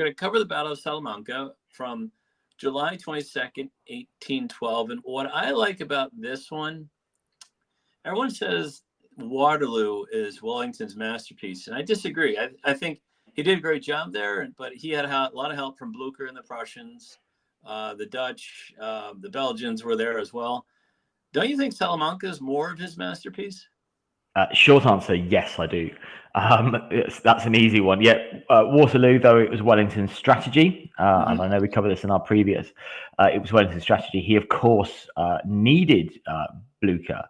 We're going to cover the Battle of Salamanca from July 22nd, 1812. And what I like about this one, everyone says Waterloo is Wellington's masterpiece, and I disagree. I think he did a great job there, but he had a lot of help from Blücher and the Prussians. The Dutch, the Belgians were there as well. Don't you think Salamanca is more of his masterpiece? Short answer, yes, I do. That's an easy one. Yeah, Waterloo, though it was Wellington's strategy, and I know we covered this in our previous, it was Wellington's strategy. He, of course, needed Blücher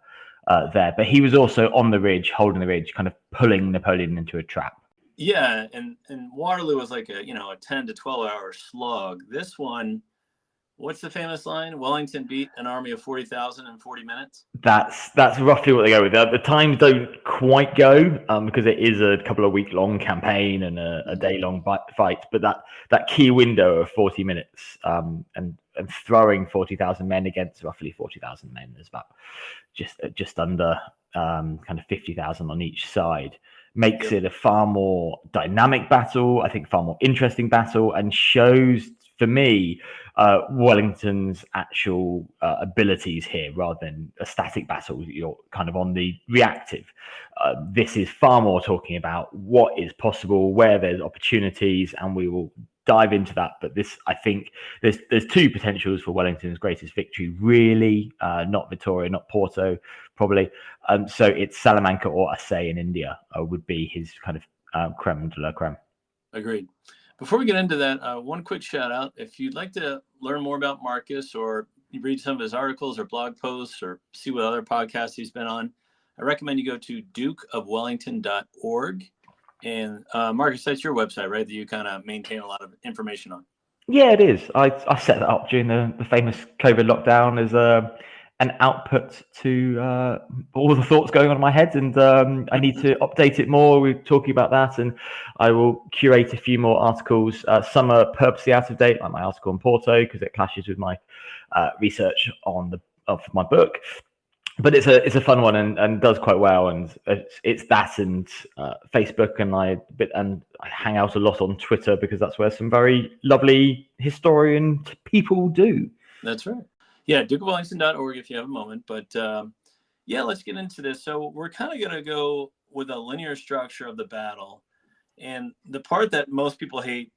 there, but he was also on the ridge, holding the ridge, kind of pulling Napoleon into a trap. Yeah, and Waterloo was like a 10 to 12 hour slog. This one, what's the famous line? Wellington beat an army of 40,000 in 40 minutes. That's roughly what they go with. The times don't quite go because it is a couple of week long campaign and a day long fight. But that key window of 40 minutes and throwing 40,000 men against roughly 40,000 men is about just under kind of 50,000 on each side. Makes it a far more dynamic battle, I think far more interesting battle, and shows, for me, Wellington's actual abilities here rather than a static battle. You're kind of on the reactive. This is far more talking about what is possible, where there's opportunities, and we will dive into that. But this, I think, there's two potentials for Wellington's greatest victory, really, not Vittoria, not Porto, probably. So it's Salamanca or Assaye in India would be his kind of creme de la creme. Agreed. Before we get into that, one quick shout out. If you'd like to learn more about Marcus, or you read some of his articles or blog posts, or see what other podcasts he's been on, I recommend you go to dukeofwellington.org. And Marcus, that's your website, right? That you kind of maintain a lot of information on. Yeah, it is. I set that up during the famous COVID lockdown as an output to all the thoughts going on in my head, and I need to update it more. We're talking about that, and I will curate a few more articles. Some are purposely out of date, like my article on Porto, because it clashes with my research of my book. But it's a fun one and does quite well, and it's that and Facebook, and I hang out a lot on Twitter because that's where some very lovely historian people do. That's right. Yeah, dukeofwellington.org if you have a moment. But yeah, let's get into this. So we're kind of going to go with a linear structure of the battle. And the part that most people hate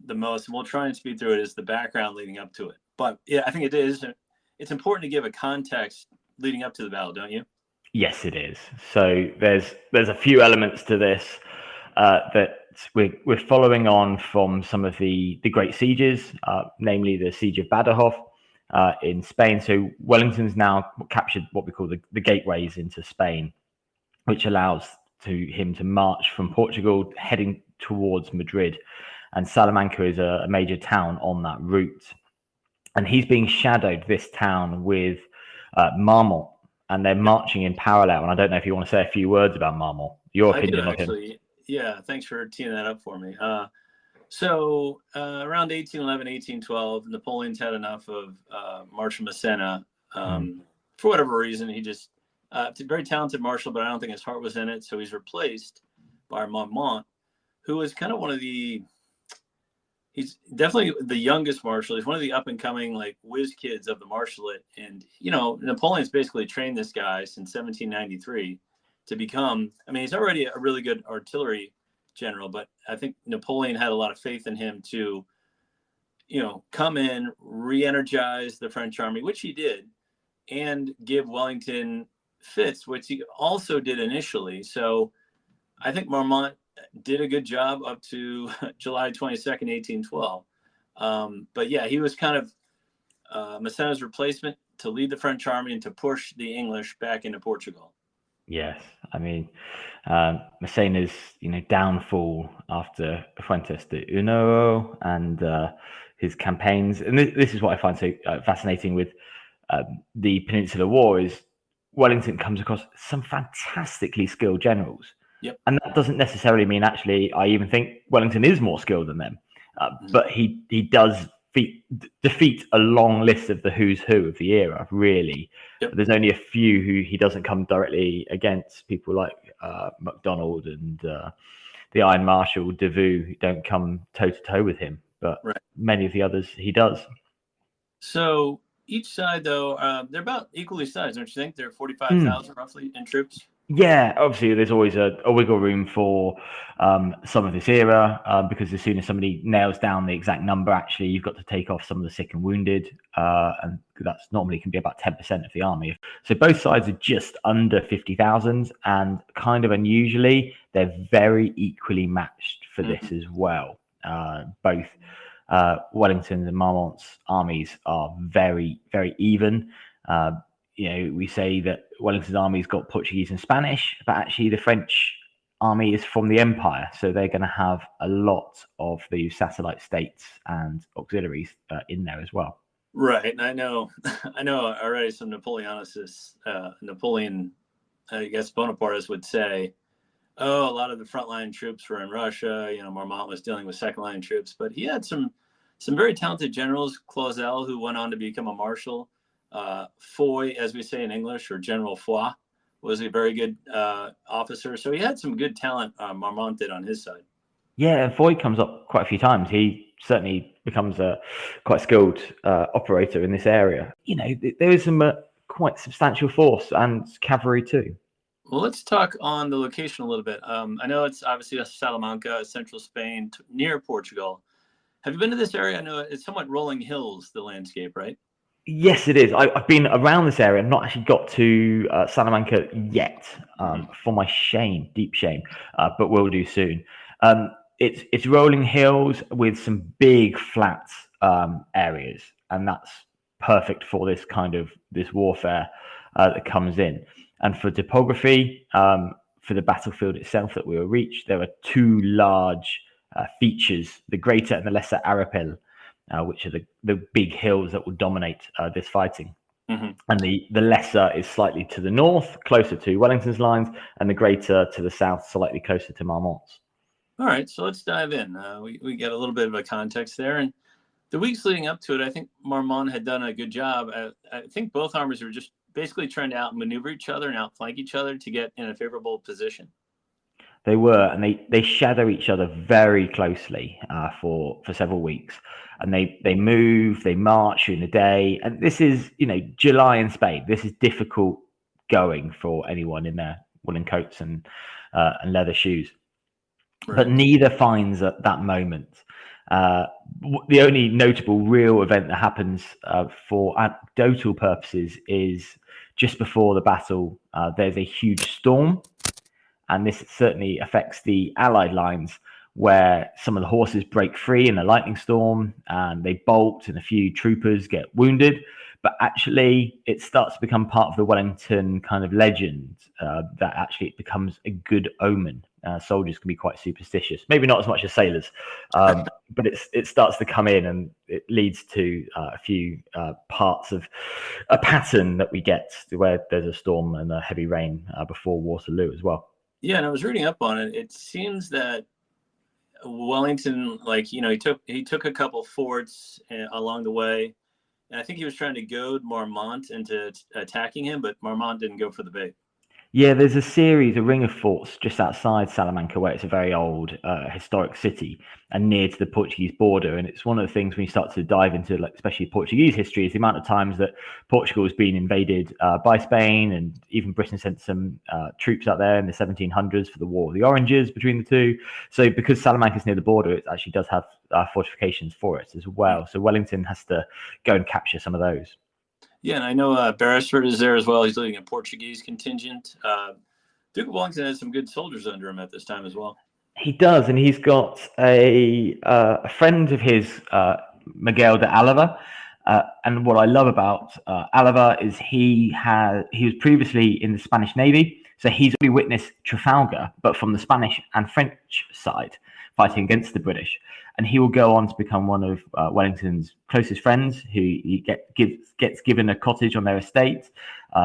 the most, and we'll try and speed through it, is the background leading up to it. But yeah, I think it's important to give a context leading up to the battle, don't you? Yes, it is. So there's a few elements to this that we're following on from some of the great sieges, namely the siege of Badajoz in Spain. So Wellington's now captured what we call the gateways into Spain, which allows him to march from Portugal heading towards Madrid. And Salamanca is a major town on that route. And he's being shadowed, this town, with Marmont, and they're marching in parallel. And I don't know if you want to say a few words about Marmont, your opinion of him. Yeah, thanks for teeing that up for me. So around 1811, 1812, Napoleon's had enough of Marshal Massena. For whatever reason, he just, a very talented marshal, but I don't think his heart was in it. So he's replaced by Marmont, who is kind of he's definitely the youngest marshal. He's one of the up and coming whiz kids of the marshalate. And, Napoleon's basically trained this guy since 1793 to become, he's already a really good artillery general, but I think Napoleon had a lot of faith in him to, come in, re-energize the French army, which he did, and give Wellington fits, which he also did initially. So I think Marmont did a good job up to July 22nd, 1812. But yeah, he was kind of Massena's replacement to lead the French army and to push the English back into Portugal. Yes, Massena's downfall after Fuentes de Uno and his campaigns, and this is what I find so fascinating with the Peninsula War, is Wellington comes across some fantastically skilled generals. Yep. And that doesn't necessarily mean, actually, I even think Wellington is more skilled than them. But he does defeat a long list of the who's who of the era, really. Yep. There's only a few who he doesn't come directly against, people like MacDonald and the Iron Marshal Davout, who don't come toe-to-toe with him. but Right. many of the others he does. So each side, though, they're about equally sized, don't you think? They're 45,000 roughly in troops. Yeah, obviously there's always a wiggle room for some of this era because as soon as somebody nails down the exact number, actually you've got to take off some of the sick and wounded, and that's normally can be about 10% of the army. So both sides are just under 50,000, and kind of unusually they're very equally matched for this as well. Both Wellington's and Marmont's armies are very, very even. We say that Wellington's army's got Portuguese and Spanish, but actually the French army is from the Empire, so they're going to have a lot of the satellite states and auxiliaries in there as well. Right, and I know already some Napoleonicists, Napoleon, I guess Bonapartists would say, oh, a lot of the frontline troops were in Russia. Marmont was dealing with second-line troops, but he had some very talented generals, Clauzel, who went on to become a marshal. Foy, as we say in English, or General Foy, was a very good officer. So he had some good talent, Marmont did on his side. Yeah, and Foy comes up quite a few times. He certainly becomes a quite skilled operator in this area. There is some quite substantial force and cavalry too. Well, let's talk on the location a little bit. I know it's obviously Salamanca, central Spain, near Portugal. Have you been to this area? I know it's somewhat rolling hills, the landscape, right? Yes, it is. I've been around this area. I've not actually got to Salamanca yet, for my shame, deep shame, but will do soon. It's rolling hills with some big flat areas, and that's perfect for this warfare that comes in. And for topography, for the battlefield itself that we will reach, there are two large features: the Greater and the Lesser Arapil, which are the big hills that will dominate this fighting. And the lesser is slightly to the north, closer to Wellington's lines, and the greater to the south, slightly closer to Marmont's. All right, so let's dive in. We get a little bit of a context there. And the weeks leading up to it, I think Marmont had done a good job. I think both armies were just basically trying to outmaneuver each other and outflank each other to get in a favorable position. They were, and they shadow each other very closely for several weeks. And they move, they march during the day. And this is, July in Spain. This is difficult going for anyone in their woolen coats and leather shoes. Right. But neither finds at that moment. The only notable real event that happens for anecdotal purposes is just before the battle, there's a huge storm. And this certainly affects the Allied lines, where some of the horses break free in a lightning storm and they bolt, and a few troopers get wounded. But actually, it starts to become part of the Wellington kind of legend that actually it becomes a good omen. Soldiers can be quite superstitious, maybe not as much as sailors, but it starts to come in, and it leads to a few parts of a pattern that we get where there's a storm and a heavy rain before Waterloo as well. Yeah, and I was reading up on it. It seems that Wellington, he took a couple forts along the way, and I think he was trying to goad Marmont into attacking him, but Marmont didn't go for the bait. Yeah, there's a ring of forts just outside Salamanca, where it's a very old historic city and near to the Portuguese border. And it's one of the things when you start to dive into, especially Portuguese history, is the amount of times that Portugal has been invaded by Spain, and even Britain sent some troops out there in the 1700s for the War of the Oranges between the two. So because Salamanca is near the border, it actually does have fortifications for it as well. So Wellington has to go and capture some of those. Yeah, and I know Beresford is there as well. He's leading a Portuguese contingent. Duke of Wellington has some good soldiers under him at this time as well. He does, and he's got a friend of his, Miguel de Alava. And what I love about Alava is he was previously in the Spanish Navy, so he's already witnessed Trafalgar, but from the Spanish and French side, fighting against the British. And he will go on to become one of Wellington's closest friends, who he gets given a cottage on their estate.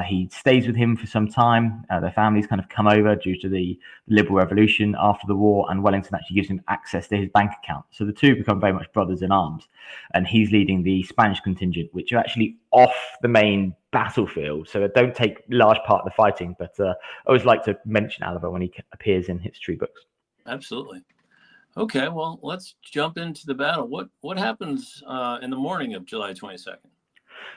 He stays with him for some time. Their families kind of come over due to the liberal revolution after the war, and Wellington actually gives him access to his bank account. So the two become very much brothers in arms. And he's leading the Spanish contingent, which are actually off the main battlefield, so they don't take large part of the fighting. But I always like to mention Alava when he appears in history books. Absolutely. Okay, well, let's jump into the battle. What happens in the morning of July 22nd?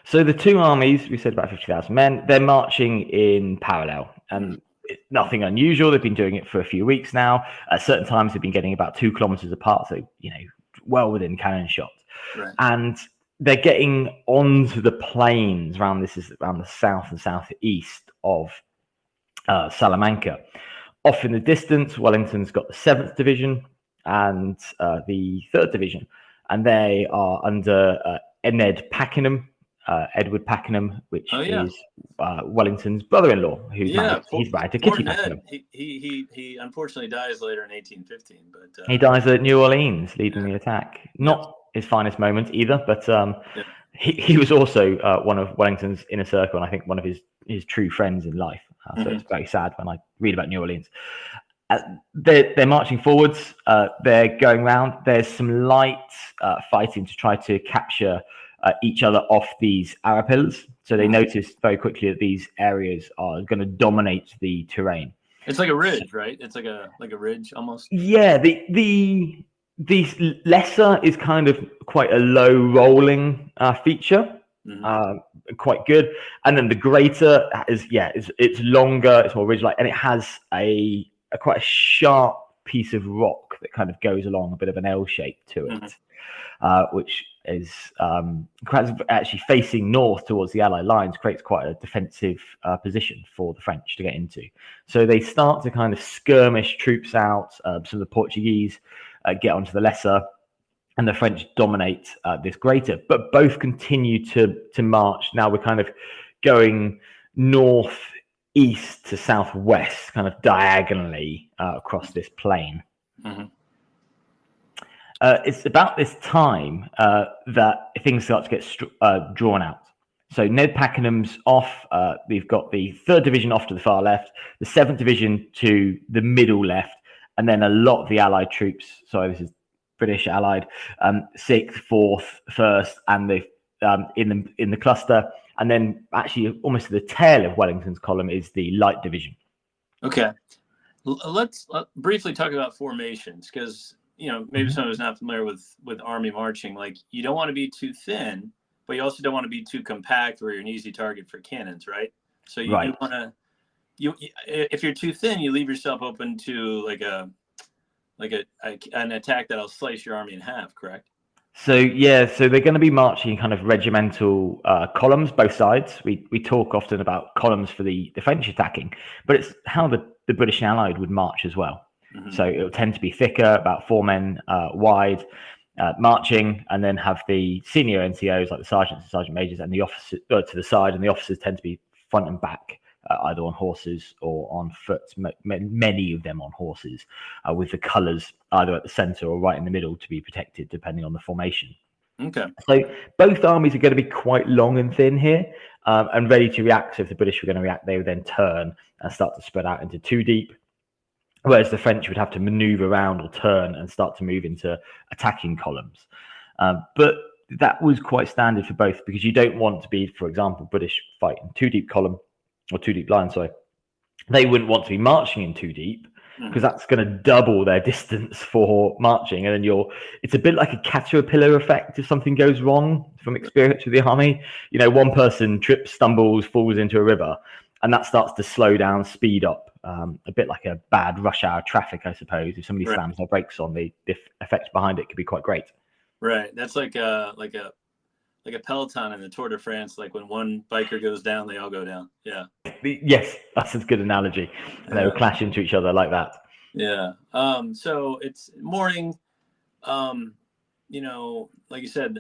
So the two armies, we said about 50,000 men, they're marching in parallel, and it's nothing unusual. They've been doing it for a few weeks now. At certain times, they've been getting about 2 kilometers apart, so well within cannon shot. Right. And they're getting onto the plains around the south and southeast of Salamanca. Off in the distance, Wellington's got the 7th Division and the 3rd Division, and they are under Edward Pakenham, which is Wellington's brother-in-law, who's married to Kitty Pakenham. He unfortunately dies later in 1815, but he dies at New Orleans, leading the attack. Not his finest moment either, but he was also one of Wellington's inner circle, and I think one of his true friends in life. So it's very sad when I read about New Orleans. They're marching forwards. They're going round. There's some light fighting to try to capture each other off these Arapils. So they notice very quickly that these areas are going to dominate the terrain. It's like a ridge, right? It's like a ridge almost. Yeah, the lesser is kind of quite a low rolling feature. Quite good, and then the greater is it's longer, it's more ridge-like, and it has a quite a sharp piece of rock that kind of goes along a bit of an L shape to it, which is actually facing north towards the Allied lines, creates quite a defensive position for the French to get into. So they start to kind of skirmish troops out. Some of the Portuguese get onto the lesser, and the French dominate this greater, but both continue to march. Now we're kind of going northeast to southwest, kind of diagonally across this plain. It's about this time that things start to get drawn out. So Ned Pakenham's off. We've got the 3rd Division off to the far left, the 7th Division to the middle left, and then a lot of the Allied troops. Sorry, this is British Allied, 6th, 4th, 1st, and in the cluster, and then actually almost to the tail of Wellington's column is the Light Division. Okay, let's briefly talk about formations, because maybe someone who's not familiar with army marching, like you don't want to be too thin, but you also don't want to be too compact where you're an easy target for cannons, right? So you want to if you're too thin, you leave yourself open to an attack that'll slice your army in half, correct? So they're going to be marching kind of regimental columns, both sides. We talk often about columns for the French attacking, but it's how the British and Allied would march as well. So it'll tend to be thicker, about 4 men wide, marching, and then have the senior NCOs like the sergeants and sergeant majors and the officers to the side, and the officers tend to be front and back. Either on horses or on foot, many of them on horses, with the colours either at the centre or right in the middle to be protected, depending on the formation. Okay. So both armies are going to be quite long and thin here, and ready to react. So if the British were going to react, they would then turn and start to spread out into 2 deep, whereas the French would have to manoeuvre around or turn and start to move into attacking columns. But that was quite standard for both, because you don't want to be, for example, British fighting 2 deep column, or 2 deep line, sorry. They wouldn't want to be marching in 2 deep, because that's going to double their distance for marching, and then it's a bit like a caterpillar effect if something goes wrong, from experience with the army. One person trips, stumbles, falls into a river, and that starts to slow down, speed up, a bit like a bad rush hour traffic, I suppose. If somebody slams their brakes on, the effect behind it could be quite great. Right, that's like a peloton in the Tour de France. Like when one biker goes down, they all go down. Yeah. Yes, that's a good analogy. And they will clash into each other like that. Yeah. So it's morning. Like you said,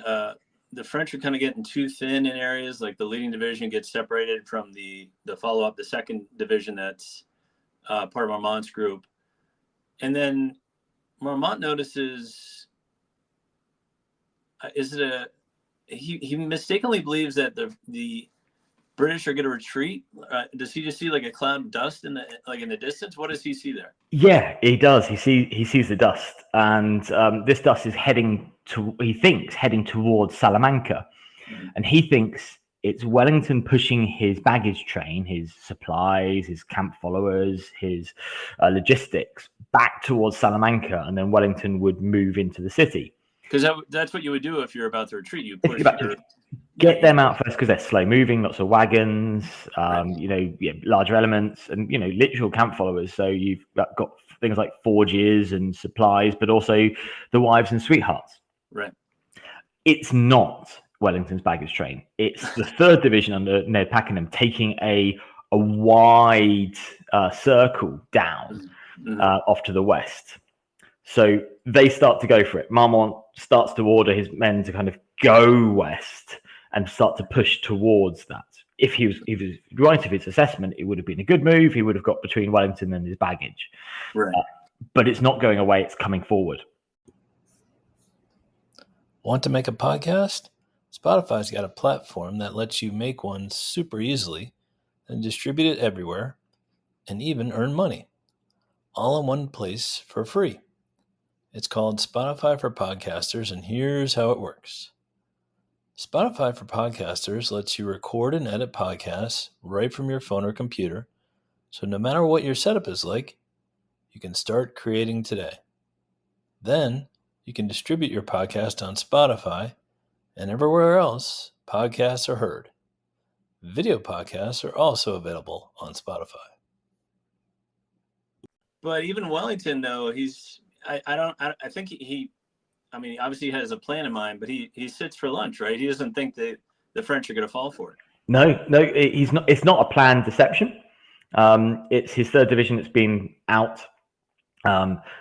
the French are kind of getting too thin in areas. Like the leading division gets separated from the follow-up, the 2nd Division that's part of Marmont's group. And then Marmont notices, he mistakenly believes that the British are going to retreat. Does he just see like a cloud of dust in the distance? What does he see there? Yeah, he does. He sees the dust, and this dust is heading towards Salamanca, and he thinks It's Wellington pushing his baggage train, his supplies, his camp followers, his logistics back towards Salamanca, and then Wellington would move into the city. Because that's what you would do if you're about to retreat. You push get them out first because they're slow moving, lots of wagons, larger elements, and literal camp followers. So you've got things like forges and supplies, but also the wives and sweethearts. Right. It's not Wellington's baggage train. It's the 3rd Division under Ned Pakenham taking a wide circle down off to the west. So they start to go for it. Marmont starts to order his men to kind of go west and start to push towards that. If he was right of his assessment, it would have been a good move. He would have got between Wellington and his baggage. Right. But it's not going away. It's coming forward. Want to make a podcast? Spotify's got a platform that lets you make one super easily and distribute it everywhere and even earn money, all in one place for free. It's called Spotify for Podcasters, and here's how it works. Spotify for Podcasters lets you record and edit podcasts right from your phone or computer, so no matter what your setup is like, you can start creating today. Then, you can distribute your podcast on Spotify and everywhere else podcasts are heard. Video podcasts are also available on Spotify. But even Wellington, though, I think he obviously he has a plan in mind, but he sits for lunch, right? He doesn't think that the French are going to fall for it. No, he's not. It's not a planned deception. It's his 3rd Division that's been out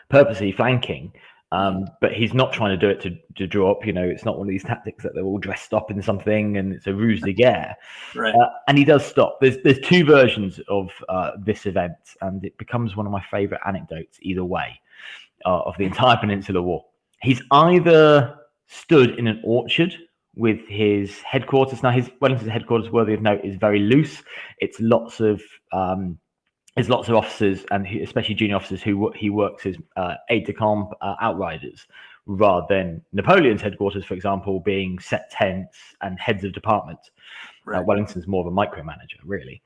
purposely flanking. But he's not trying to do it to draw up. It's not one of these tactics that they're all dressed up in something and it's a ruse de guerre. Right. And he does stop. There's 2 versions of this event, and it becomes one of my favorite anecdotes either way of the entire Peninsula War. He's either stood in an orchard with his headquarters. Now, Wellington's headquarters, worthy of note, is very loose. It's lots of officers, and especially junior officers, who he works as aide-de-camp outriders, rather than Napoleon's headquarters, for example, being set tents and heads of department. Right. Wellington's more of a micromanager, really.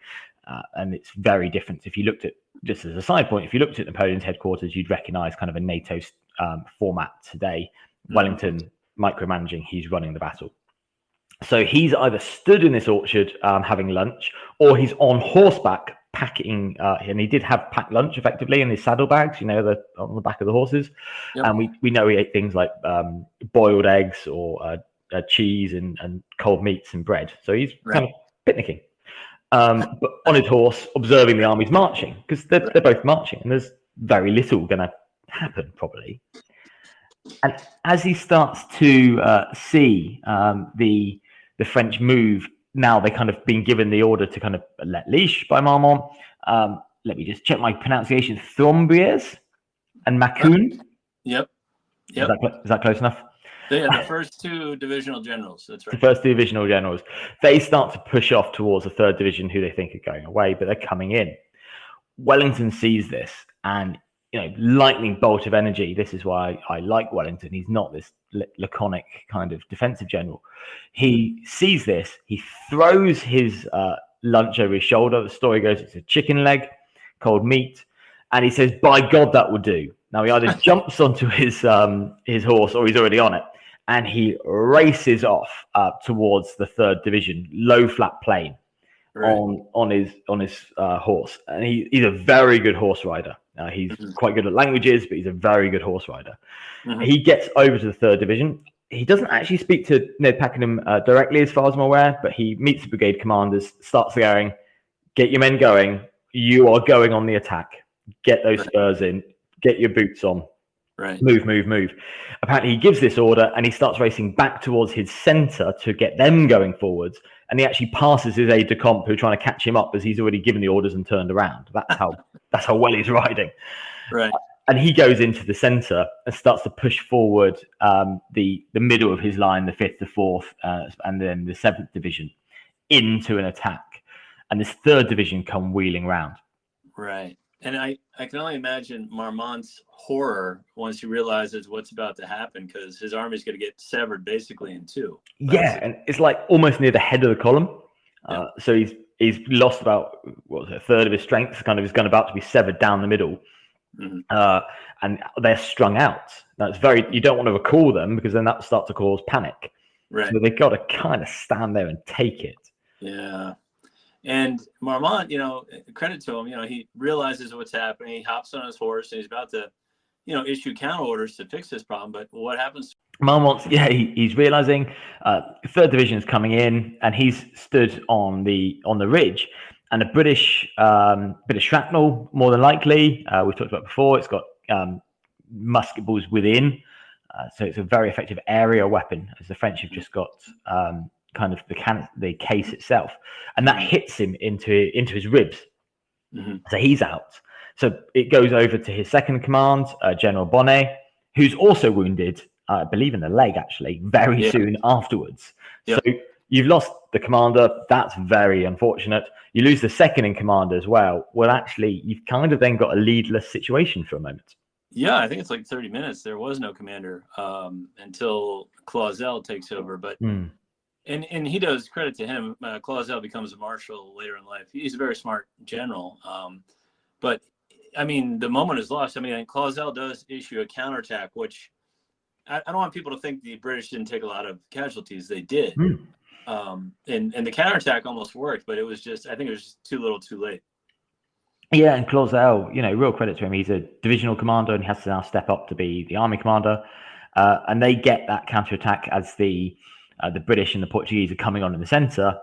And it's very different. If you looked at, just as a side point, if you looked at Napoleon's headquarters, you'd recognize kind of a NATO format today. Wellington micromanaging, he's running the battle. So he's either stood in this orchard having lunch, or he's on horseback packing, and he did have packed lunch effectively in his saddlebags, on the back of the horses. Yep. And we know he ate things like boiled eggs or cheese and cold meats and bread. So he's kind of picnicking. But on his horse, observing the armies marching, because they're both marching, and there's very little going to happen probably. And as he starts to see the French move, now they kind of been given the order to kind of let leash by Marmont. Let me just check my pronunciation. Thombriers and Macun. Yep. Is that close enough? Yeah, the first 2 divisional generals. That's right. The first 2 divisional generals. They start to push off towards the 3rd Division, who they think are going away, but they're coming in. Wellington sees this, and lightning bolt of energy. This is why I like Wellington. He's not this laconic kind of defensive general. He sees this. He throws his lunch over his shoulder. The story goes, it's a chicken leg, cold meat. And he says, by God, that will do. Now, he either jumps onto his horse or he's already on it. And he races off towards the 3rd Division, low flat plain, on his horse. And he's a very good horse rider. He's quite good at languages, but he's a very good horse rider. He gets over to the 3rd Division. He doesn't actually speak to Ned Pakenham directly, as far as I'm aware, but he meets the brigade commanders, starts going, get your men going. You are going on the attack. Get those spurs in. Get your boots on. Right. Move. Apparently, he gives this order, and he starts racing back towards his centre to get them going forwards. And he actually passes his aide-de-camp, who are trying to catch him up as he's already given the orders and turned around. That's how well he's riding. Right. And he goes into the centre and starts to push forward the middle of his line, the 5th, the 4th, and then the 7th Division into an attack. And this 3rd Division come wheeling round. Right. And I can only imagine Marmont's horror once he realizes what's about to happen, because his army's going to get severed basically in 2. Yeah, and it's like almost near the head of the column. So he's lost about a third of his strength. Kind of his gun about to be severed down the middle, and they're strung out. That's you don't want to recall them because then that will start to cause panic. Right. So they've got to kind of stand there and take it. Yeah. And Marmont, credit to him, he realizes what's happening. He hops on his horse and he's about to, issue counter orders to fix this problem. But what happens? Marmont's, he's realizing third division is coming in, and he's stood on the ridge, and a British bit of shrapnel, more than likely. We've talked about before. It's got musket balls within, so it's a very effective area weapon, as the French have just got kind of the case itself, and that hits him into his ribs. So he's out. So it goes over to his second command, General Bonnet, who's also wounded, I believe in the leg, actually, very soon afterwards. So you've lost the commander. That's very unfortunate. You lose the second in command as well. Well, actually, you've kind of then got a leadless situation for a moment. Yeah, I think it's like 30 minutes. There was no commander until Clauzel takes over. But and he does, credit to him, Clauzel becomes a marshal later in life. He's a very smart general. But, I mean, the moment is lost. I mean, Clauzel does issue a counterattack, which I don't want people to think the British didn't take a lot of casualties. They did. And the counterattack almost worked, but it was just, I think it was just too little too late. Yeah, and Clauzel, real credit to him. He's a divisional commander and he has to now step up to be the army commander. And they get that counterattack as the British and the Portuguese are coming on in the centre.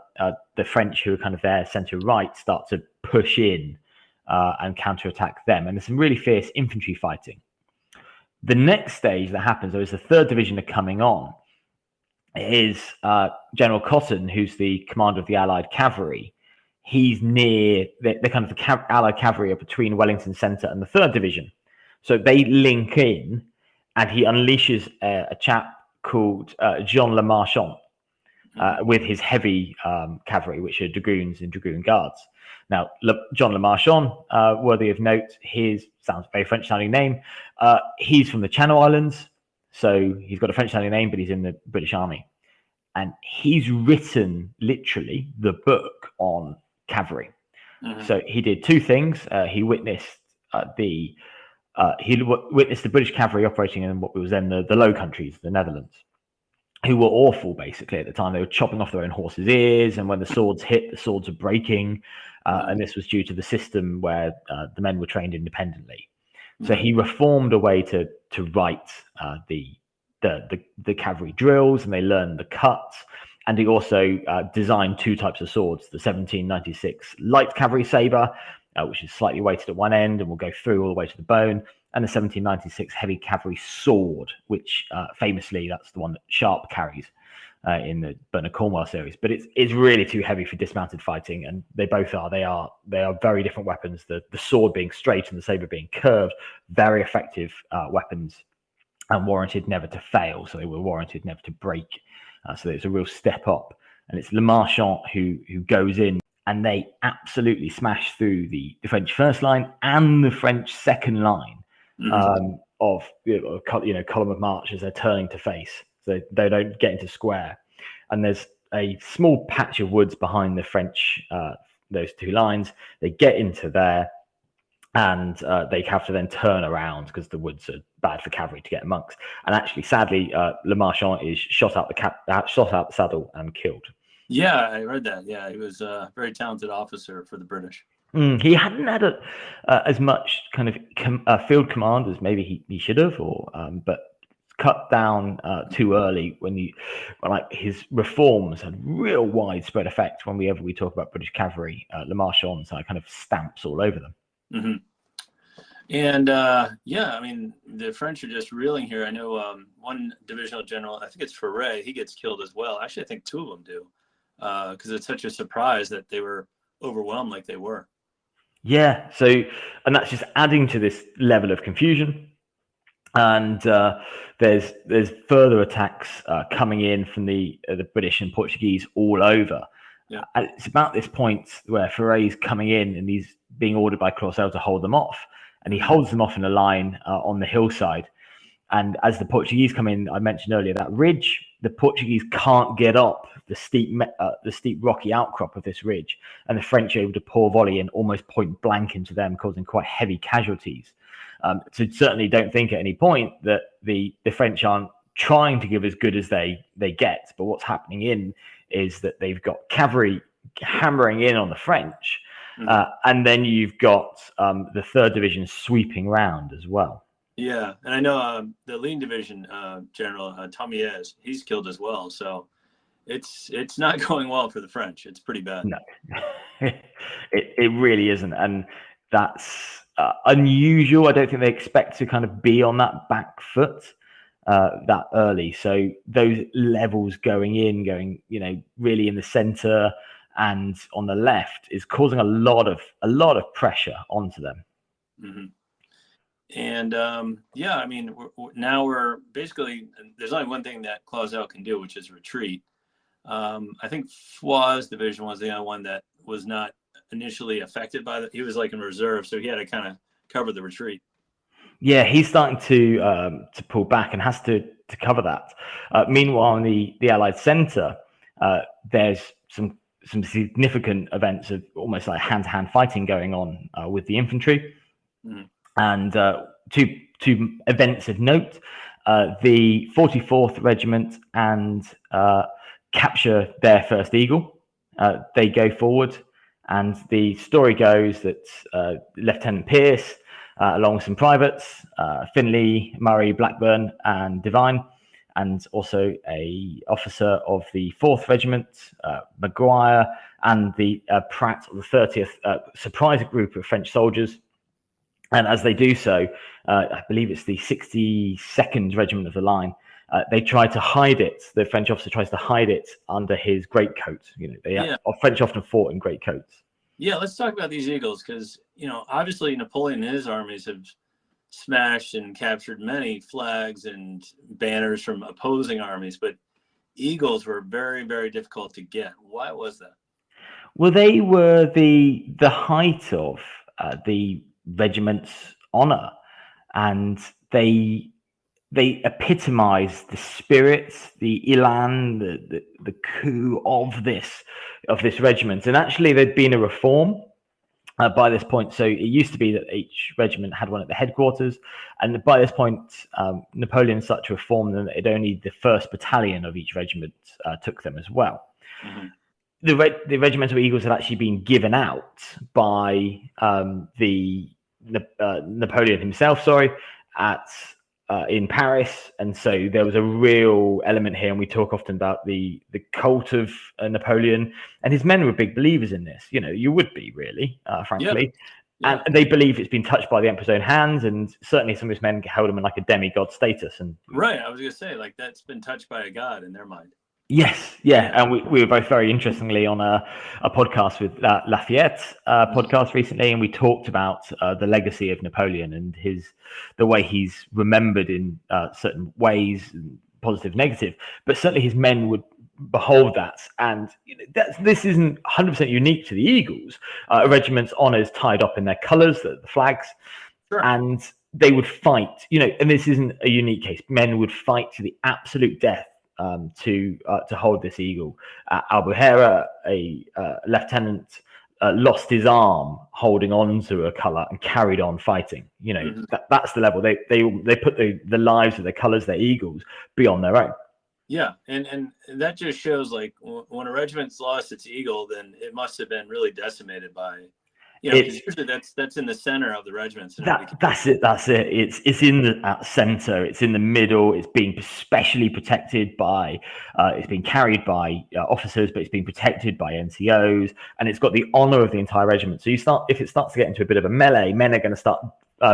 The French, who are kind of there centre-right, start to push in and counterattack them. And there's some really fierce infantry fighting. The next stage that happens, though, is the third division are coming on, is General Cotton, who's the commander of the Allied cavalry. He's near the kind of the Allied cavalry are between Wellington Centre and the third division. So they link in, and he unleashes a chap called Jean Le Marchand with his heavy cavalry, which are dragoons and dragoon guards. Now, John Le Marchand, worthy of note, sounds very French sounding name. He's from the Channel Islands, so he's got a French sounding name, but he's in the British Army. And he's written literally the book on cavalry. So he did two things. He witnessed the British cavalry operating in what was then the Low Countries, the Netherlands, who were awful basically at the time. They were chopping off their own horses' ears, and when the swords hit, the swords are breaking. And this was due to the system where the men were trained independently. So he reformed a way to write the cavalry drills, and they learned the cuts. And he also designed two types of swords: the 1796 light cavalry saber, which is slightly weighted at one end and will go through all the way to the bone, and the 1796 heavy cavalry sword, which famously that's the one that Sharp carries in the Bernard Cornwell series. But it's really too heavy for dismounted fighting, and they both are. They are very different weapons. The sword being straight and the saber being curved, very effective weapons, and warranted never to fail. So they were warranted never to break. So it's a real step up. And it's Le Marchand who goes in, and they absolutely smash through the French first line and the French second line of column of march as they're turning to face. So they don't get into square. And there's a small patch of woods behind the French, those two lines. They get into there, and they have to then turn around because the woods are bad for cavalry to get amongst. And actually, sadly, Le Marchand is shot out the saddle and killed. Yeah, I read that. Yeah, he was a very talented officer for the British. He hadn't had as much kind of field command as maybe he should have, but cut down too early when his reforms had real widespread effect. Whenever we talk about British cavalry, Le Marchand kind of stamps all over them. And I mean, the French are just reeling here. I know one divisional general, I think it's Ferret, he gets killed as well. Actually, I think two of them do, because it's such a surprise that they were overwhelmed like they were. Yeah, and that's just adding to this level of confusion. And there's further attacks coming in from the British and Portuguese all over. Yeah. And it's about this point where Ferret's coming in, and he's being ordered by Clauzel to hold them off. And he holds them off in a line on the hillside. And as the Portuguese come in, I mentioned earlier, that ridge, the Portuguese can't get up the steep rocky outcrop of this ridge, and the French are able to pour volley in almost point blank into them, causing quite heavy casualties. So certainly don't think at any point that the French aren't trying to give as good as they get, but what's happening is that they've got cavalry hammering in on the French, and then you've got the 3rd Division sweeping round as well. Yeah, and I know the Lean Division General Tomiez, he's killed as well. So it's not going well for the French. It's pretty bad. No, it really isn't, and that's unusual. I don't think they expect to kind of be on that back foot that early. So those levels going, really in the center and on the left is causing a lot of pressure onto them. Mm-hmm. And I mean, now we're basically, there's only one thing that Clauzel can do, which is retreat. I think Foy's division was the only one that was not initially affected by he was like in reserve, so he had to kind of cover the retreat. Yeah, he's starting to pull back and has to cover that. Meanwhile, in the Allied center, there's some significant events of almost like hand-to-hand fighting going on with the infantry. Mm-hmm. And two events of note, the 44th Regiment and capture their first eagle. They go forward, and the story goes that Lieutenant Pierce, along with some privates, Finley, Murray, Blackburn, and Devine, and also a officer of the 4th Regiment, Maguire, and the Pratt of the 30th, surprise a group of French soldiers. And as they do so, I believe it's the 62nd Regiment of the line, they try to hide it. The French officer tries to hide it under his greatcoat. French often fought in greatcoats. Yeah, let's talk about these eagles, because obviously Napoleon and his armies have smashed and captured many flags and banners from opposing armies, but eagles were very, very difficult to get. Why was that? Well, they were the height of the regiment's honor, and they epitomize the spirit, the elan, the coup of this regiment. And actually, there'd been a reform by this point. So it used to be that each regiment had one at the headquarters, and by this point, Napoleon started to reform them. It only the 1st Battalion of each regiment took them as well. Mm-hmm. The regimental eagles had actually been given out by Napoleon himself, in Paris, and so there was a real element here. And we talk often about the cult of Napoleon, and his men were big believers in this. You would be really, frankly. Yeah. And they believe it's been touched by the emperor's own hands, and certainly some of his men held him in like a demigod status. And right, I was gonna say, like, that's been touched by a god in their mind. Yes, yeah, and we were both very interestingly on a podcast with Lafayette podcast recently, and we talked about the legacy of Napoleon and the way he's remembered in certain ways, positive, negative, but certainly his men would behold that, and this isn't 100% unique to the Eagles. A regiment's honours tied up in their colours, the flags, sure. And they would fight. And this isn't a unique case. Men would fight to the absolute death. To hold this eagle. Albuquerque, a lieutenant, lost his arm holding on to a colour and carried on fighting. Mm-hmm. That's the level. They put the lives of their colours, their eagles, beyond their own. Yeah, and that just shows, like, when a regiment's lost its eagle, then it must have been really decimated by. Because usually that's in the center of the regiment. So that's it. It's in the center. It's in the middle. It's being specially protected by. It's being carried by officers, but it's being protected by NCOs, and it's got the honor of the entire regiment. So if it starts to get into a bit of a melee, men are going to start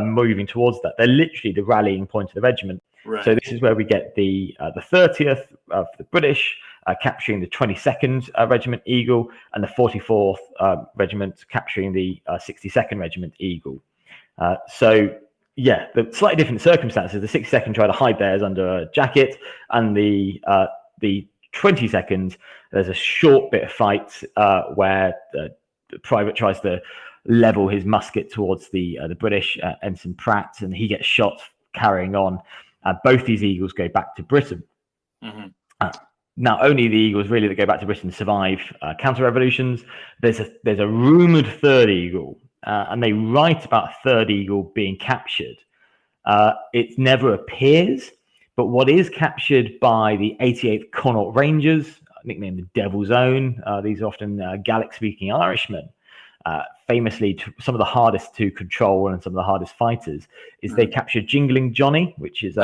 moving towards that. They're literally the rallying point of the regiment. Right. So this is where we get the 30th of the British capturing the 22nd Regiment Eagle, and the 44th Regiment capturing the 62nd Regiment Eagle. The slightly different circumstances. The 62nd try to hide theirs under a jacket, and the 22nd, there's a short bit of fight where the private tries to level his musket towards the British Ensign Pratt, and he gets shot carrying on. Both these eagles go back to Britain. Mm-hmm. Now, only the Eagles really that go back to Britain survive counter-revolutions. There's a rumoured third Eagle, and they write about a third Eagle being captured. It never appears, but what is captured by the 88th Connaught Rangers, nicknamed the Devil's Own, these are often Gaelic-speaking Irishmen, famously some of the hardest to control and some of the hardest fighters, is they captured Jingling Johnny, which is,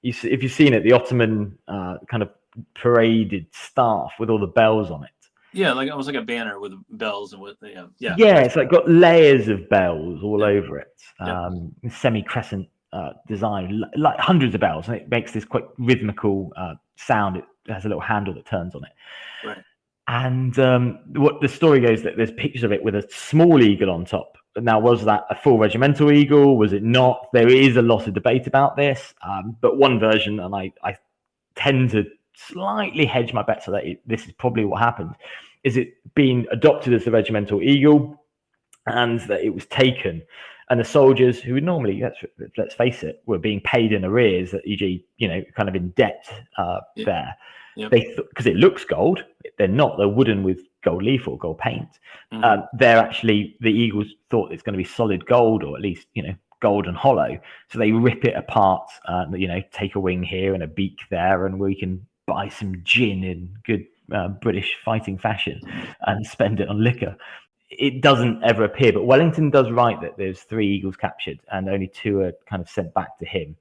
if you've seen it, the Ottoman kind of paraded staff with all the bells on it. Yeah, like almost like a banner with bells and with yeah. It's like got layers of bells all over it, semi-crescent design, like hundreds of bells, and it makes this quite rhythmical sound. It has a little handle that turns on it. Right. And what the story goes that there's pictures of it with a small eagle on top. Now, was that a full regimental eagle? Was it not? There is a lot of debate about this, but one version, and I tend to slightly hedge my bet so that this is probably what happened, is it being adopted as the regimental eagle, and that it was taken, and the soldiers who would normally, let's face it, were being paid in arrears, that e.g., kind of in debt there. Yep. Because it looks gold, they're not. They're wooden with gold leaf or gold paint. They're actually, the Eagles thought it's going to be solid gold, or at least gold and hollow. So they rip it apart. Take a wing here and a beak there, and we can buy some gin in good British fighting fashion and spend it on liquor. It doesn't ever appear, but Wellington does write that there's 3 Eagles captured and only 2 are kind of sent back to him.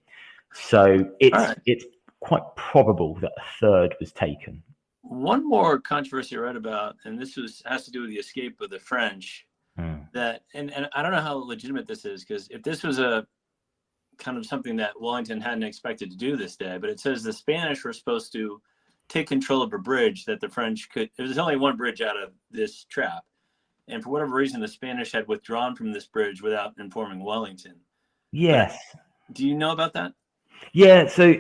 So it's quite probable that a third was taken. One more controversy I read about, and this has to do with the escape of the French. That and I don't know how legitimate this is, because if this was a kind of something that Wellington hadn't expected to do this day, but it says the Spanish were supposed to take control of a bridge that the French could. There was only one bridge out of this trap, and for whatever reason, the Spanish had withdrawn from this bridge without informing Wellington. Yes. But do you know about that? Yeah. So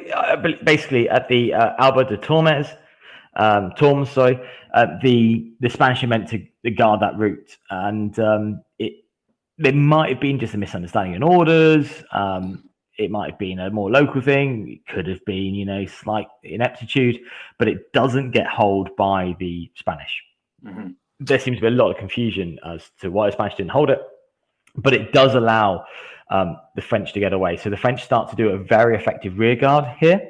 basically, at the Alba de Tormes, the Spanish are meant to guard that route, and there might have been just a misunderstanding in orders. It might have been a more local thing. It could have been, slight ineptitude, but it doesn't get hold by the Spanish. There seems to be a lot of confusion as to why the Spanish didn't hold it, but it does allow the French to get away. So the French start to do a very effective rearguard here.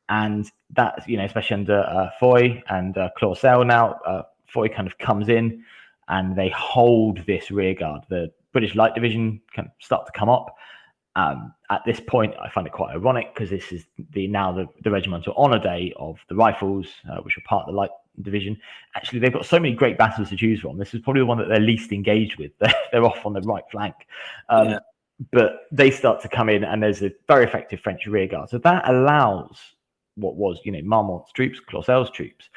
And that, especially under Foy and Clauzel now, Foy kind of comes in and they hold this rearguard. The British Light Division can start to come up. At this point, I find it quite ironic, because this is the regimental honour day of the Rifles, which are part of the Light Division. Actually, they've got so many great battles to choose from. This is probably the one that they're least engaged with. They're off on the right flank. But they start to come in, and there's a very effective French rearguard. So that allows what was, Marmont's troops, Clauzel's troops,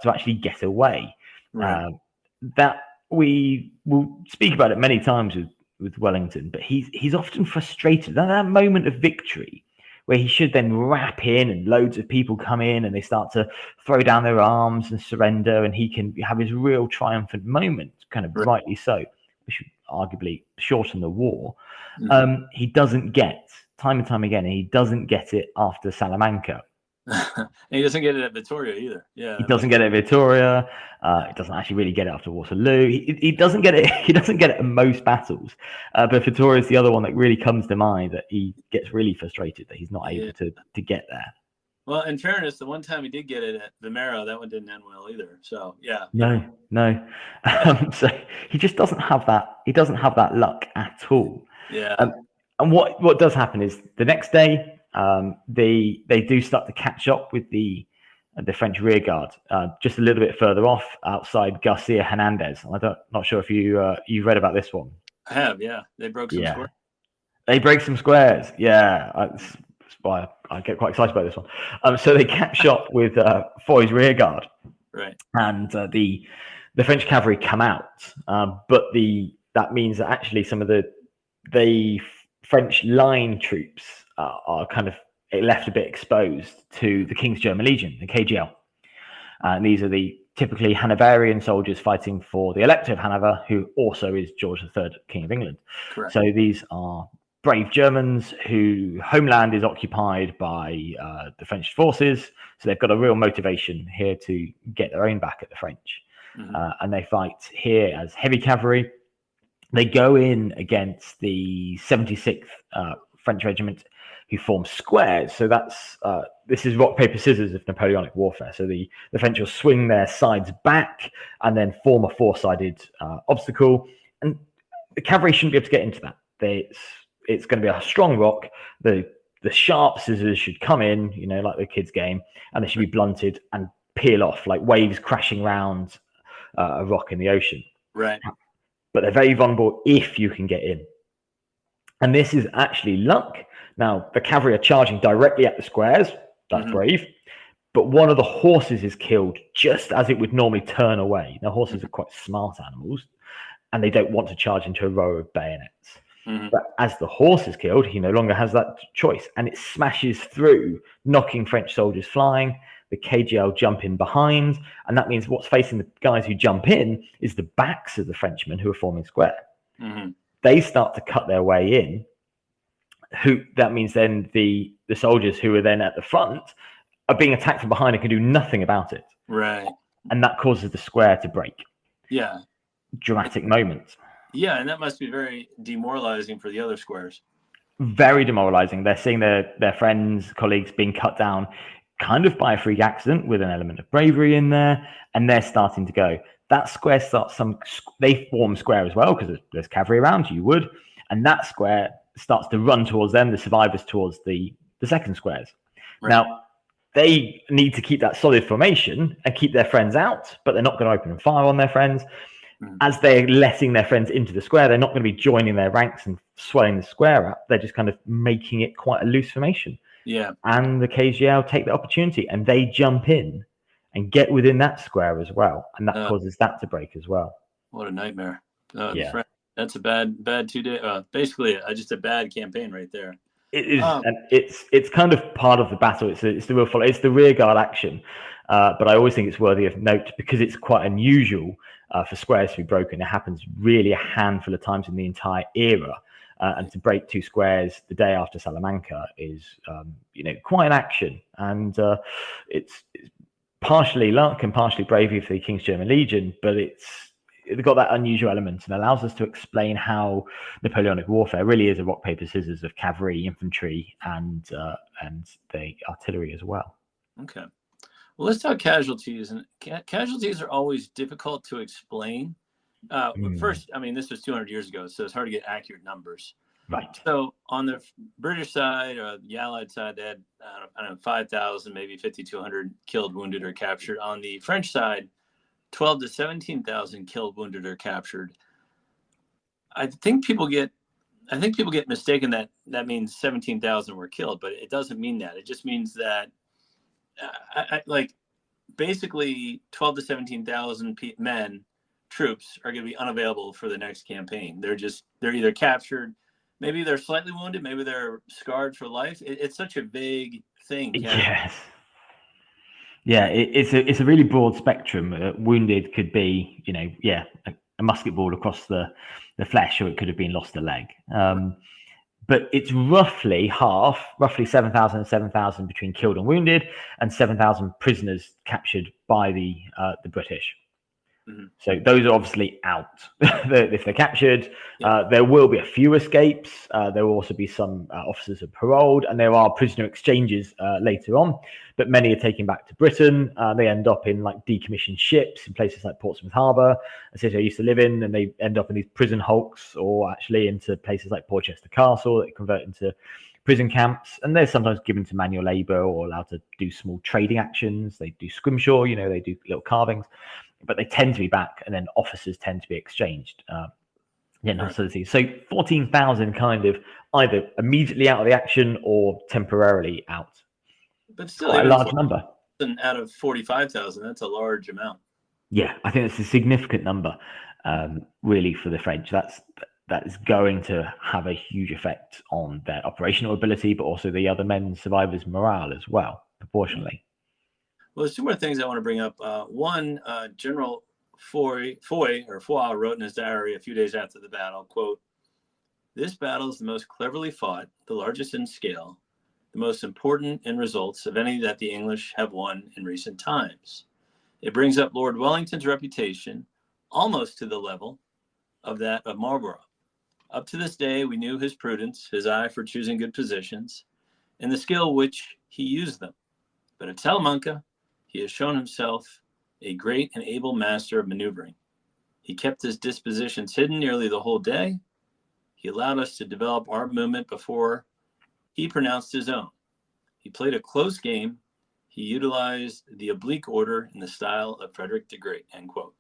to actually get away. That we will speak about it many times with Wellington, but he's often frustrated. That moment of victory, where he should then wrap in and loads of people come in and they start to throw down their arms and surrender, and he can have his real triumphant moment, kind of rightly so, which should arguably shorten the war. He doesn't get, time and time again, he doesn't get it after Salamanca. And he doesn't get it at Vittoria either. Yeah, he doesn't get it at Vittoria. He doesn't actually really get it after Waterloo. He doesn't get it. He doesn't get it in most battles. But Vittoria is the other one that really comes to mind, that he gets really frustrated that he's not able to get there. Well, in fairness, the one time he did get it at Vimeiro, that one didn't end well either. So yeah. No. So he just doesn't have that. He doesn't have that luck at all. Yeah. And what does happen is the next day, they do start to catch up with the French rearguard just a little bit further off, outside Garcia Hernandez. Not sure if you've read about this one. I have, yeah. They broke some squares. They break some squares. Yeah, that's why I get quite excited about this one. So they catch up with Foy's rearguard, right? And the French cavalry come out, but that means that actually some of the French line troops are kind of left a bit exposed to the King's German Legion, the KGL. And these are the typically Hanoverian soldiers fighting for the Elector of Hanover, who also is George III, King of England. Correct. So these are brave Germans who homeland is occupied by the French forces. So they've got a real motivation here to get their own back at the French. And they fight here as heavy cavalry. They go in against the 76th French regiment, who form squares. So this is rock, paper, scissors of Napoleonic warfare. So the French will swing their sides back and then form a four-sided obstacle. And the cavalry shouldn't be able to get into that. It's going to be a strong rock. The sharp scissors should come in, like the kids' game, and they should be blunted and peel off like waves crashing round a rock in the ocean. Right. But they're very vulnerable if you can get in. And this is actually luck. Now, the cavalry are charging directly at the squares. That's brave. But one of the horses is killed just as it would normally turn away. Now, horses are quite smart animals, and they don't want to charge into a row of bayonets. But as the horse is killed, he no longer has that choice, and it smashes through, knocking French soldiers flying. The KGL jump in behind, and that means what's facing the guys who jump in is the backs of the Frenchmen who are forming square. They start to cut their way in. That means then the soldiers who are then at the front are being attacked from behind and can do nothing about it. Right. And that causes the square to break. Yeah. Dramatic moment. Yeah, and that must be very demoralizing for the other squares. Very demoralizing. They're seeing their friends, colleagues being cut down kind of by a freak accident with an element of bravery in there, and they're starting to go. That square they form square as well because there's cavalry around, you would, and that square starts to run towards them, the survivors towards the second squares. Right. Now, they need to keep that solid formation and keep their friends out, but they're not going to open fire on their friends. As they're letting their friends into the square, they're not going to be joining their ranks and swelling the square up. They're just kind of making it quite a loose formation. Yeah. And the KGL take the opportunity and they jump in and get within that square as well. And that causes that to break as well. What a nightmare. Yeah. That's a bad 2 day. Basically, just a bad campaign right there. It is, and it's kind of part of the battle. It's the real follow. It's the rearguard action. But I always think it's worthy of note because it's quite unusual for squares to be broken. It happens really a handful of times in the entire era. And to break two squares the day after Salamanca is, quite an action. And it's partially luck and partially bravery for the King's German Legion, but it's got that unusual element and allows us to explain how Napoleonic warfare really is a rock, paper, scissors of cavalry, infantry, and the artillery as well. Okay. Well, let's talk casualties. And casualties are always difficult to explain. First, this was 200 years ago, so it's hard to get accurate numbers. Right. So on the British side or the Allied side, they had, 5,000, maybe 5,200 killed, wounded, or captured. On the French side, 12 to 17,000 killed, wounded, or captured. I think people get mistaken that means 17,000 were killed, but it doesn't mean that. It just means that basically 12 to 17,000 troops are going to be unavailable for the next campaign. They're either captured, maybe they're slightly wounded, maybe they're scarred for life. It's such a vague thing. Yes. Yeah, it's a really broad spectrum. Wounded could be, a musket ball across the flesh, or it could have been lost a leg. But it's roughly half, roughly 7,000 and 7,000 between killed and wounded, and 7,000 prisoners captured by the British. So those are obviously out. If they're captured, there will be a few escapes. There will also be some officers are paroled, and there are prisoner exchanges later on. But many are taken back to Britain. They end up in decommissioned ships in places like Portsmouth Harbour, a city I used to live in, and they end up in these prison hulks, or actually into places like Portchester Castle that convert into prison camps. And they're sometimes given to manual labour or allowed to do small trading actions. They do scrimshaw, they do little carvings. But they tend to be back, and then officers tend to be exchanged. So 14,000 kind of either immediately out of the action or temporarily out. But still, quite a large number. Out of 45,000, that's a large amount. Yeah, I think it's a significant number, really, for the French. That is going to have a huge effect on their operational ability, but also the other men's survivors' morale as well, proportionally. Well, there's two more things I want to bring up. One, General Foy wrote in his diary a few days after the battle, quote, This battle is the most cleverly fought, the largest in scale, the most important in results of any that the English have won in recent times. It brings up Lord Wellington's reputation almost to the level of that of Marlborough. Up to this day, we knew his prudence, his eye for choosing good positions, and the skill which he used them. But at Salamanca, he has shown himself a great and able master of maneuvering. He kept his dispositions hidden nearly the whole day. He allowed us to develop our movement before he pronounced his own. He played a close game. He utilized the oblique order in the style of Frederick the Great, end quote.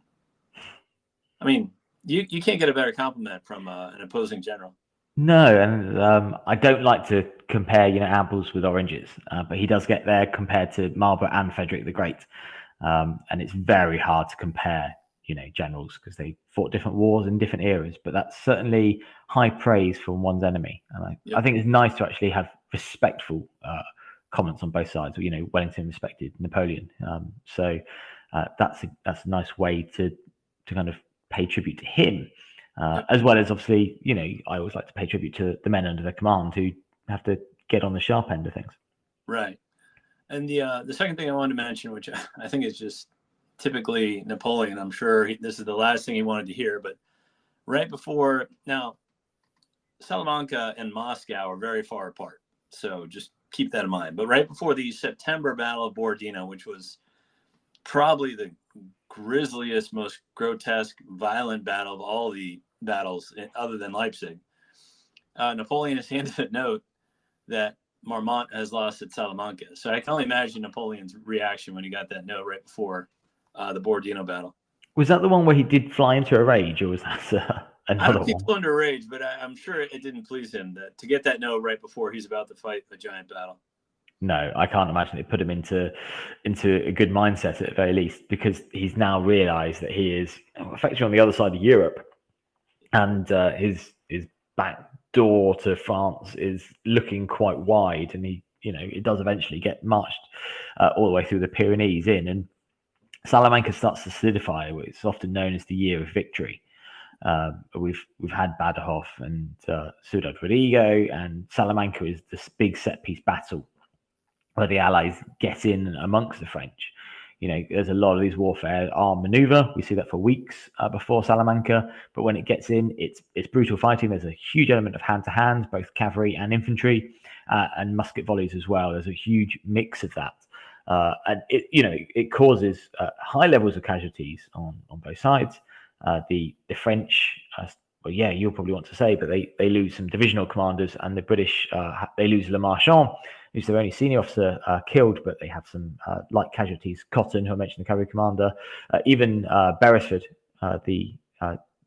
I mean, you can't get a better compliment from an opposing general. No, and I don't like to compare, apples with oranges, but he does get there compared to Marlborough and Frederick the Great, and it's very hard to compare, generals because they fought different wars in different eras. But that's certainly high praise from one's enemy, and I think it's nice to actually have respectful comments on both sides. Wellington respected Napoleon, so that's a nice way to kind of pay tribute to him. As well as obviously, I always like to pay tribute to the men under their command who have to get on the sharp end of things. Right. And the second thing I wanted to mention, which I think is just typically Napoleon, I'm sure this is the last thing he wanted to hear, but right before, now, Salamanca and Moscow are very far apart. So just keep that in mind. But right before the September Battle of Borodino, which was probably the grisliest, most grotesque, violent battle of all the battles other than Leipzig, Napoleon has handed a note that Marmont has lost at Salamanca. So I can only imagine Napoleon's reaction when he got that note right before the Borodino battle. Was that the one where he did fly into a rage, or was that another I don't think one? he flew into a rage, but I'm sure it didn't please him to get that note right before he's about to fight a giant battle. No, I can't imagine it put him into a good mindset at the very least, because he's now realised that he is effectively on the other side of Europe, and his back door to France is looking quite wide, and it does eventually get marched all the way through the Pyrenees in, and Salamanca starts to solidify. It's often known as the year of victory. We've had Badajoz and Ciudad Rodrigo, and Salamanca is this big set piece battle where the Allies get in amongst the French. There's a lot of these warfare are maneuver. We see that for weeks before Salamanca, but when it gets in, it's brutal fighting. There's a huge element of hand-to-hand, both cavalry and infantry, and musket volleys as well. There's a huge mix of that, and it causes high levels of casualties on both sides. The French, you'll probably want to say, but they lose some divisional commanders, and the British they lose Le Marchand, who's their only senior officer, killed, but they have some light casualties. Cotton, who I mentioned, the cavalry commander, even Beresford, the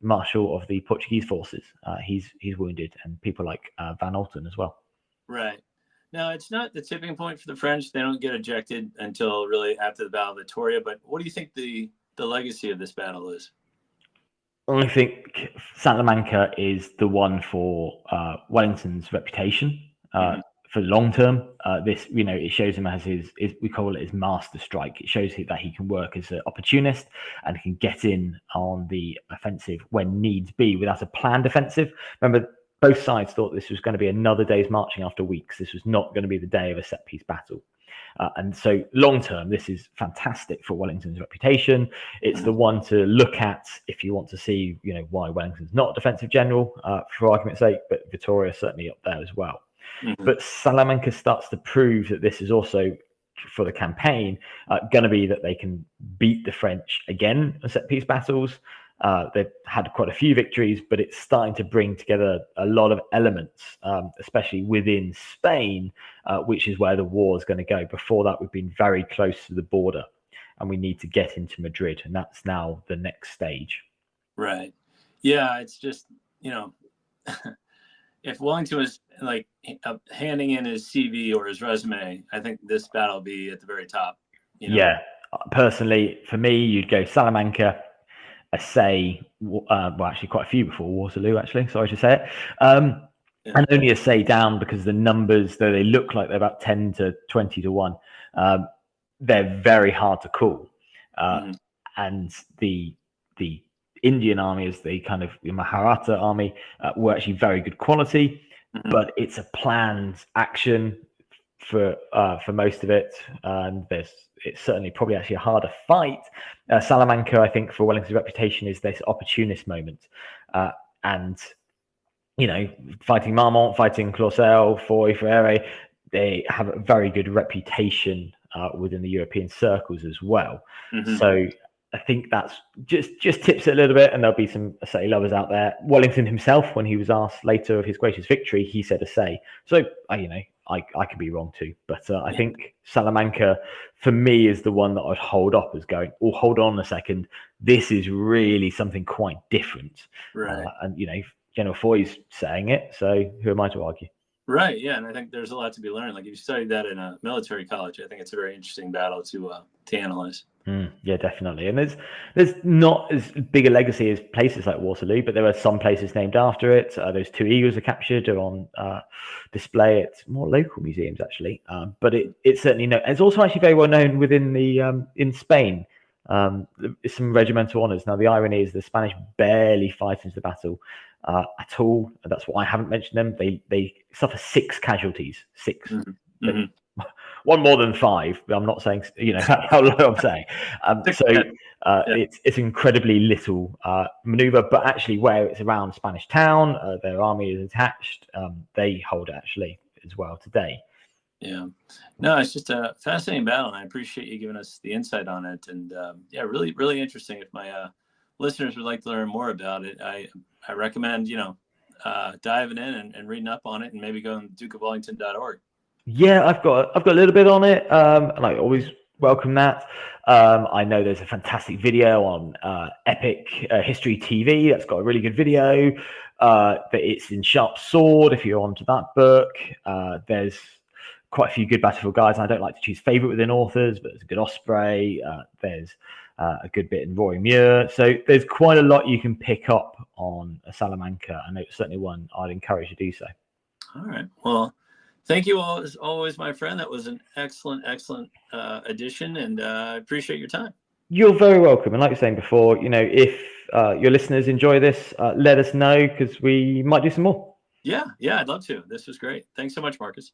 marshal of the Portuguese forces, he's wounded, and people like Van Alten as well. Right. Now, it's not the tipping point for the French. They don't get ejected until really after the Battle of Vittoria. But what do you think the legacy of this battle is? I think Salamanca is the one for Wellington's reputation. For the long term, it shows him as his we call it his master strike. It shows that he can work as an opportunist and can get in on the offensive when needs be without a planned offensive. Remember, both sides thought this was going to be another day's marching after weeks. This was not going to be the day of a set piece battle. And so long term, this is fantastic for Wellington's reputation. It's the one to look at if you want to see, why Wellington's not a defensive general, for argument's sake, but Vittoria's certainly up there as well. Mm-hmm. But Salamanca starts to prove that this is also, for the campaign, going to be that they can beat the French again in set piece battles. They've had quite a few victories, but it's starting to bring together a lot of elements, especially within Spain, which is where the war is going to go. Before that, we've been very close to the border, and we need to get into Madrid, and that's now the next stage. Right. Yeah, it's just, if Wellington was like handing in his CV or his resume, I think this battle would be at the very top. Yeah, personally, for me, you'd go Salamanca, Assay, actually quite a few before Waterloo, actually, sorry to say it. And only Assay down because the numbers, though they look like they're about 10 to 20 to 1, they're very hard to call. And the Indian army, as the kind of Maratha army, were actually very good quality, but it's a planned action for most of it. And it's certainly probably actually a harder fight. Salamanca, I think, for Wellington's reputation, is this opportunist moment, and fighting Marmont, fighting Clauzel, Foy, Freire, they have a very good reputation within the European circles as well. So I think that's just tips it a little bit, and there'll be some Assay lovers out there. Wellington himself, when he was asked later of his greatest victory, he said Assay. So I could be wrong too, but I think Salamanca for me is the one that I'd hold up as going, oh, hold on a second, this is really something quite different. Right. And General Foy's saying it, so who am I to argue? Right. Yeah, and I think there's a lot to be learned. Like if you studied that in a military college, I think it's a very interesting battle to analyze. Yeah, definitely. And there's not as big a legacy as places like Waterloo, but there are some places named after it. Those 2 eagles are captured or on display at more local museums, actually. But it's certainly known. It's also actually very well known within the in Spain. Some regimental honors. Now, the irony is the Spanish barely fight into the battle at all. That's why I haven't mentioned them. They suffer 6 casualties. 6. One more than 5, but I'm not saying how low I'm saying. It's incredibly little maneuver, but actually where it's around Spanish town, their army is attached. They hold it actually as well today. Yeah, no, it's just a fascinating battle, and I appreciate you giving us the insight on it. And really, really interesting. If my listeners would like to learn more about it, I recommend diving in and reading up on it, and maybe going to dukeofwellington.org. Yeah, I've got a little bit on it, and I always welcome that. I know there's a fantastic video on Epic History TV that's got a really good video. That it's in Sharp Sword if you're onto that book. There's quite a few good battlefield guides. I don't like to choose favourite within authors, but there's a good Osprey. There's a good bit in Roy Muir. So there's quite a lot you can pick up on a Salamanca, and it's certainly one I'd encourage you to do so. All right. Well, thank you all, as always, my friend. That was an excellent addition, and I appreciate your time. You're very welcome. And like I was saying before, if your listeners enjoy this, let us know, because we might do some more. Yeah, I'd love to. This was great. Thanks so much, Marcus.